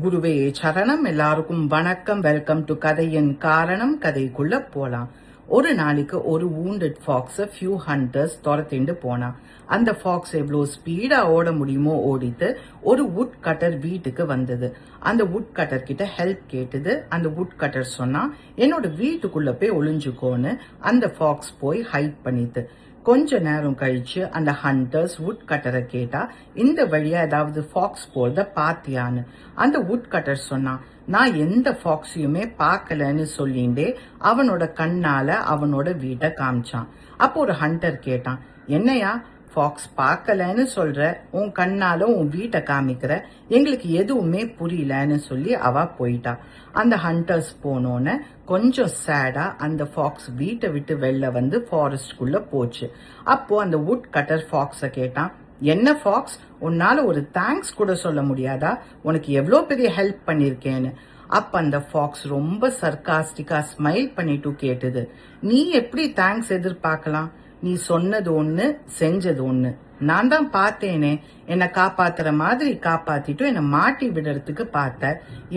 குருவே சரணம். எல்லாருக்கும் வணக்கம். வெல்கம் டு கதையின் காரணம். கதைக்குள்ள போலாம். ஒரு நாளைக்கு ஒரு wounded ஃபாக்ஸ ஃபியூ ஹண்டர்ஸ் துரத்திண்டு போனா. அந்த ஃபாக்ஸ் எவ்வளோ ஸ்பீடா ஓட முடியுமோ ஓடிட்டு ஒரு வுட் கட்டர் வீட்டுக்கு வந்தது. அந்த வுட் கட்டர் கிட்ட ஹெல்ப் கேட்டது. அந்த வுட் கட்டர் சொன்னா, என்னோட வீட்டுக்குள்ள போய் ஒளிஞ்சுக்கோன்னு அந்த ஃபாக்ஸ் போய் ஹைட் பண்ணிட்டு கொஞ்ச நேரம் கழிச்சு அந்த ஹண்டர்ஸ் வுட் கட்டரை கேட்டா, இந்த வழியா ஏதாவது ஃபாக்ஸ் போறத பாத்தியான்னு. அந்த வுட் கட்டர் சொன்னா, நான் எந்த ஃபாக்ஸையுமே பார்க்கலன்னு சொல்லிண்டே அவனோட கண்ணால அவனோட வீட்டை காமிச்சான். அப்போ ஒரு ஹண்டர் கேட்டான், என்னையா ஃபாக்ஸ் பார்க்கலன்னு சொல்ற, உன் கண்ணால உன் வீட்டை காமிக்கிற, எங்களுக்கு எதுவுமே புரியலன்னு சொல்லி அவ போயிட்டா. அந்த ஹண்டர்ஸ் போனோன்னு கொஞ்சம் சேடா அந்த ஃபாக்ஸ் வீட்டை விட்டு வெளில வந்து ஃபாரஸ்ட்குள்ள போச்சு. அப்போ அந்த வுட் கட்டர் ஃபாக்ஸ கேட்டான், என்ன ஃபாக்ஸ், உன்னால ஒரு தேங்க்ஸ் கூட சொல்ல முடியாதா? உனக்கு எவ்வளோ பெரிய ஹெல்ப் பண்ணிருக்கேன்னு. அப்ப அந்த ஃபாக்ஸ் ரொம்ப சர்காஸ்டிக்கா ஸ்மைல் பண்ணிட்டு கேட்டது, நீ எப்படி தேங்க்ஸ் எதிர்பார்க்கலாம்? நீ சொன்னது ஒண்ணு, செஞ்சது ஒண்ணு. நான் தான் பார்த்தேனே, என்னை காப்பாத்துற மாதிரி காப்பாத்திட்டு என்னை மாட்டி விடுறதுக்கு பார்த்த.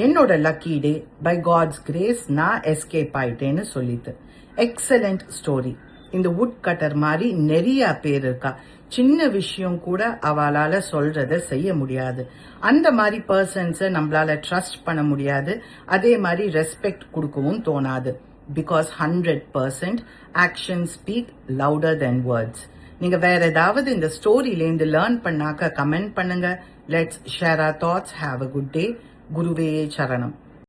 என்னோட lucky day, by God's grace நான் எஸ்கேப் ஆயிட்டேன்னு சொல்லிட்டு. Excellent story. இந்த வுட் கட்டர் மாதிரி நிறைய பேர் இருக்கா. சின்ன விஷயம் கூட அவளால சொல்றத செய்ய முடியாது. அந்த மாதிரி பர்சன்ஸை நம்மளால ட்ரஸ்ட் பண்ண முடியாது. அதே மாதிரி ரெஸ்பெக்ட் கொடுக்கவும் தோணாது. Because 100% actions speak louder than words. நீங்க வேற ஏதாவது இந்த ஸ்டோரியில இருந்து லேர்ன் பண்ணாக்க கமெண்ட் பண்ணுங்க. Let's share our thoughts. Have a good day. குருவே சரணம்.